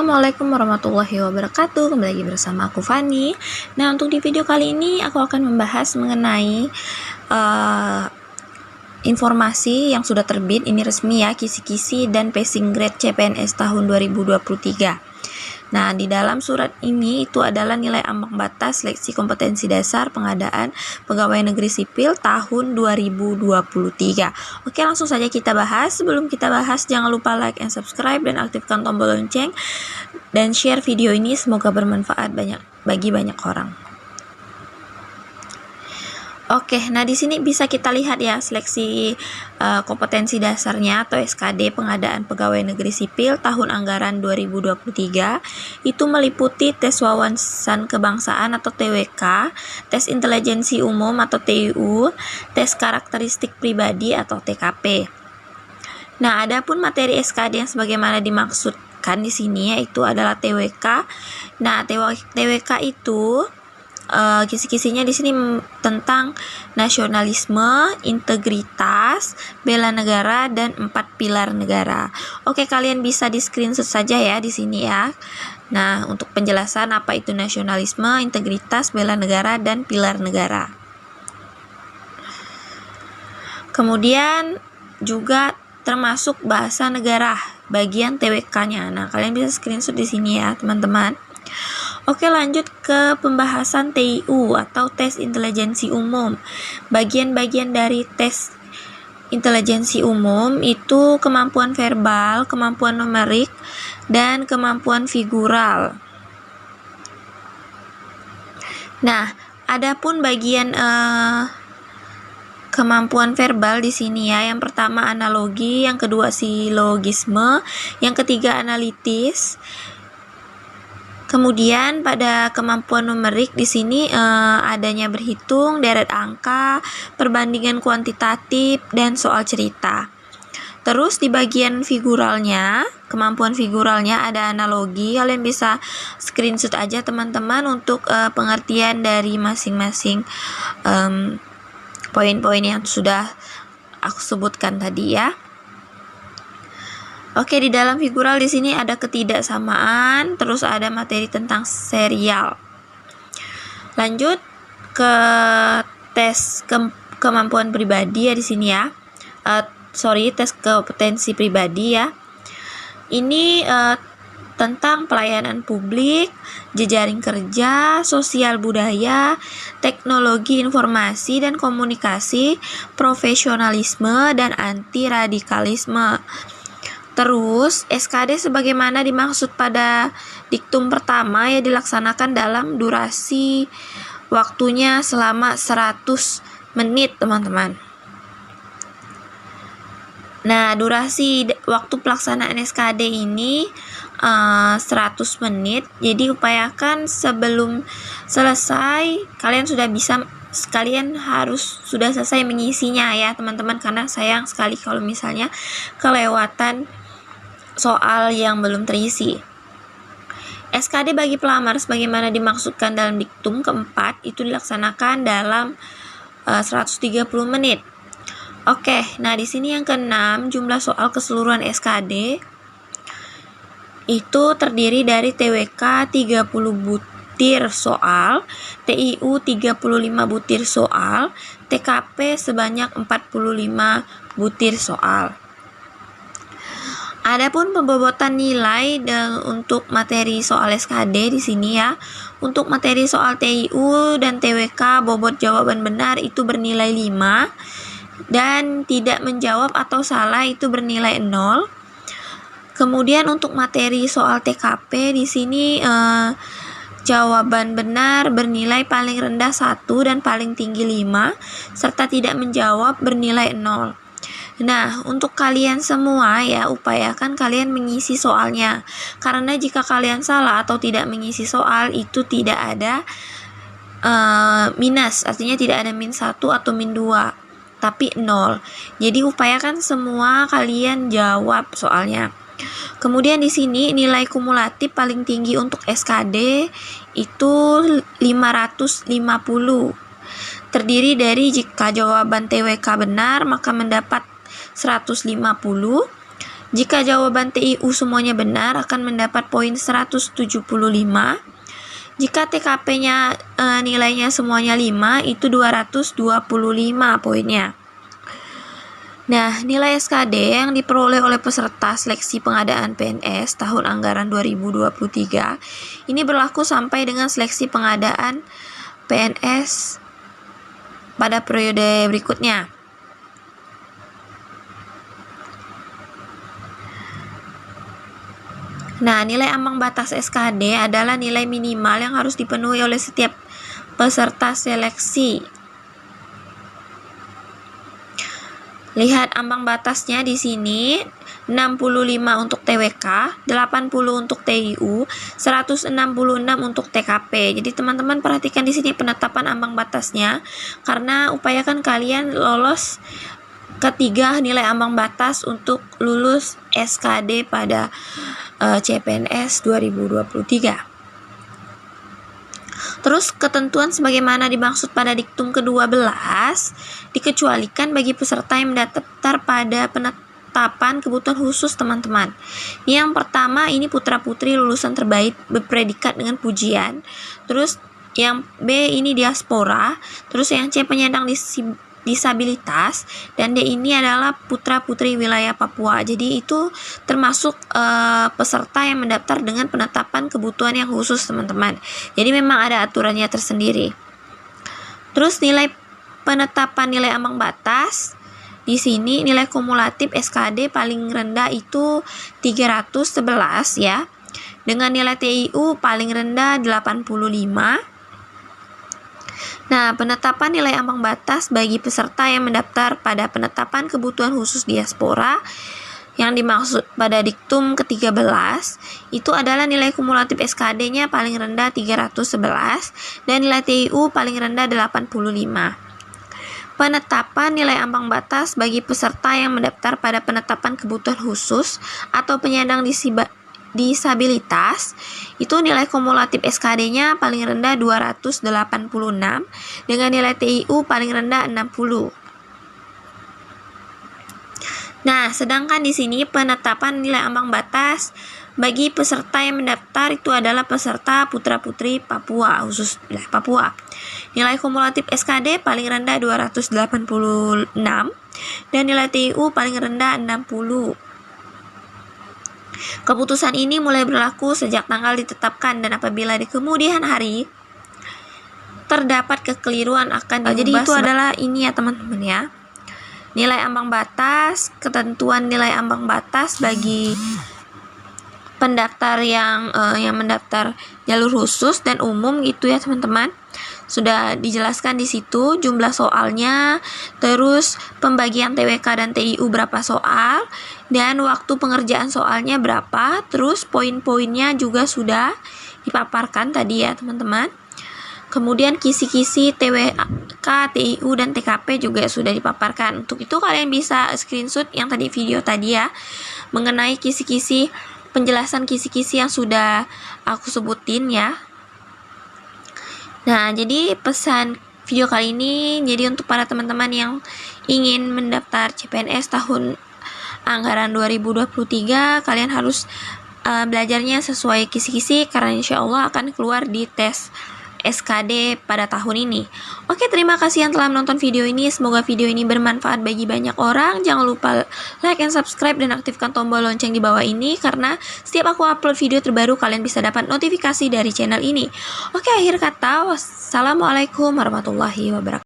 Assalamualaikum warahmatullahi wabarakatuh. Kembali lagi bersama aku Fani. Nah, untuk di video kali ini aku akan membahas mengenai informasi yang sudah terbit, ini resmi ya, kisi-kisi dan passing grade CPNS tahun 2023. Nah, di dalam surat ini itu adalah nilai ambang batas seleksi kompetensi dasar pengadaan pegawai negeri sipil tahun 2023. Oke, langsung saja kita bahas. Sebelum kita bahas, jangan lupa like and subscribe dan aktifkan tombol lonceng dan share video ini, semoga bermanfaat bagi banyak orang. Oke, nah di sini bisa kita lihat ya seleksi kompetensi dasarnya atau SKD pengadaan pegawai negeri sipil tahun anggaran 2023 itu meliputi tes wawasan kebangsaan atau TWK, tes intelijensi umum atau TIU, tes karakteristik pribadi atau TKP. Nah, adapun materi SKD yang sebagaimana dimaksudkan di sini yaitu adalah TWK. Nah, TWK itu kisi-kisinya di sini tentang nasionalisme, integritas, bela negara, dan 4 pilar negara. Oke, kalian bisa di screenshot saja ya di sini ya. Nah, untuk penjelasan apa itu nasionalisme, integritas, bela negara, dan pilar negara. Kemudian juga termasuk bahasa negara bagian TWK-nya. Nah, kalian bisa screenshot di sini ya, teman-teman. Oke, lanjut ke pembahasan TIU atau tes intelijensi umum. Bagian-bagian dari tes intelijensi umum itu kemampuan verbal, kemampuan numerik, dan kemampuan figural. Nah, adapun bagian kemampuan verbal di sini ya, yang pertama analogi, yang kedua silogisme, yang ketiga analitis. Kemudian pada kemampuan numerik di sini adanya berhitung, deret angka, perbandingan kuantitatif, dan soal cerita. Terus di bagian figuralnya, kemampuan figuralnya ada analogi. Kalian bisa screenshot aja teman-teman untuk pengertian dari masing-masing poin-poin yang sudah aku sebutkan tadi ya. Oke, di dalam figural di sini ada ketidaksamaan, terus ada materi tentang serial. Lanjut ke tes kemampuan pribadi ya di sini ya. Tes kompetensi pribadi ya. Ini tentang pelayanan publik, jejaring kerja, sosial budaya, teknologi informasi dan komunikasi, profesionalisme, dan anti radikalisme. Terus, SKD sebagaimana dimaksud pada diktum pertama ya dilaksanakan dalam durasi waktunya selama 100 menit, teman-teman. Nah, durasi waktu pelaksanaan SKD ini 100 menit. Jadi, upayakan sebelum selesai kalian harus sudah selesai mengisinya ya, teman-teman, karena sayang sekali kalau misalnya kelewatan soal yang belum terisi. SKD bagi pelamar sebagaimana dimaksudkan dalam diktum keempat itu dilaksanakan dalam 130 menit. Oke, nah di sini yang keenam, jumlah soal keseluruhan SKD itu terdiri dari TWK 30 butir soal, TIU 35 butir soal, TKP sebanyak 45 butir soal. Adapun pembobotan nilai untuk materi soal SKD di sini ya. Untuk materi soal TIU dan TWK bobot jawaban benar itu bernilai 5 dan tidak menjawab atau salah itu bernilai 0. Kemudian untuk materi soal TKP di sini jawaban benar bernilai paling rendah 1 dan paling tinggi 5 serta tidak menjawab bernilai 0. Nah, untuk kalian semua ya, upayakan kalian mengisi soalnya. Karena jika kalian salah atau tidak mengisi soal, itu tidak ada minus, artinya tidak ada min 1 atau min 2, tapi 0. Jadi upayakan semua kalian jawab soalnya. Kemudian di sini nilai kumulatif paling tinggi untuk SKD itu 550. Terdiri dari jika jawaban TWK benar maka mendapat 150, Jika jawaban TIU semuanya benar akan mendapat poin 175. Jika TKP-nya nilainya semuanya 5, itu 225 poinnya. Nah, nilai SKD yang diperoleh oleh peserta seleksi pengadaan PNS tahun anggaran 2023 ini berlaku sampai dengan seleksi pengadaan PNS pada periode berikutnya. Nah, nilai ambang batas SKD adalah nilai minimal yang harus dipenuhi oleh setiap peserta seleksi. Lihat ambang batasnya di sini, 65 untuk TWK, 80 untuk TIU, 166 untuk TKP. Jadi teman-teman perhatikan di sini penetapan ambang batasnya, karena upayakan kalian lolos ketiga nilai ambang batas untuk lulus SKD pada CPNS 2023. Terus ketentuan sebagaimana dimaksud pada diktum ke-12 dikecualikan bagi peserta yang mendaftar pada penetapan kebutuhan khusus, teman-teman. Yang pertama ini putra-putri lulusan terbaik berpredikat dengan pujian. Terus yang B ini diaspora. Terus yang C penyandang disabilitas, dan D ini adalah putra-putri wilayah Papua. Jadi itu termasuk peserta yang mendaftar dengan penetapan kebutuhan yang khusus, teman-teman. Jadi memang ada aturannya tersendiri. Terus nilai penetapan nilai ambang batas di sini nilai kumulatif SKD paling rendah itu 311 ya. Dengan nilai TIU paling rendah 85. Nah, penetapan nilai ambang batas bagi peserta yang mendaftar pada penetapan kebutuhan khusus diaspora yang dimaksud pada diktum ke-13 itu adalah nilai kumulatif SKD-nya paling rendah 311 dan nilai TIU paling rendah 85. Penetapan nilai ambang batas bagi peserta yang mendaftar pada penetapan kebutuhan khusus atau penyandang disabilitas itu nilai kumulatif SKD-nya paling rendah 286 dengan nilai TIU paling rendah 60. Nah, sedangkan di sini penetapan nilai ambang batas bagi peserta yang mendaftar itu adalah peserta putra-putri Papua, khusus wilayah Papua. Nilai kumulatif SKD paling rendah 286 dan nilai TIU paling rendah 60. Keputusan ini mulai berlaku sejak tanggal ditetapkan dan apabila di kemudian hari terdapat kekeliruan akan diubah. Jadi itu adalah ini ya teman-teman ya. Nilai ambang batas, ketentuan nilai ambang batas bagi pendaftar yang mendaftar jalur khusus dan umum gitu ya teman-teman. Sudah dijelaskan di situ jumlah soalnya, terus pembagian TWK dan TIU berapa soal, dan waktu pengerjaan soalnya berapa, terus poin-poinnya juga sudah dipaparkan tadi ya teman-teman. Kemudian kisi-kisi TWK, TIU, dan TKP juga sudah dipaparkan. Untuk itu kalian bisa screenshot yang tadi video tadi ya, mengenai kisi-kisi, penjelasan kisi-kisi yang sudah aku sebutin ya. Nah, jadi pesan video kali ini jadi untuk para teman-teman yang ingin mendaftar CPNS tahun anggaran 2023, kalian harus belajarnya sesuai kisi-kisi karena insya Allah akan keluar di tes SKD pada tahun ini. Oke, terima kasih yang telah menonton video ini. Semoga video ini bermanfaat bagi banyak orang. Jangan lupa like and subscribe dan aktifkan tombol lonceng di bawah ini karena setiap aku upload video terbaru kalian bisa dapat notifikasi dari channel ini. Oke, akhir kata wassalamualaikum warahmatullahi wabarakatuh.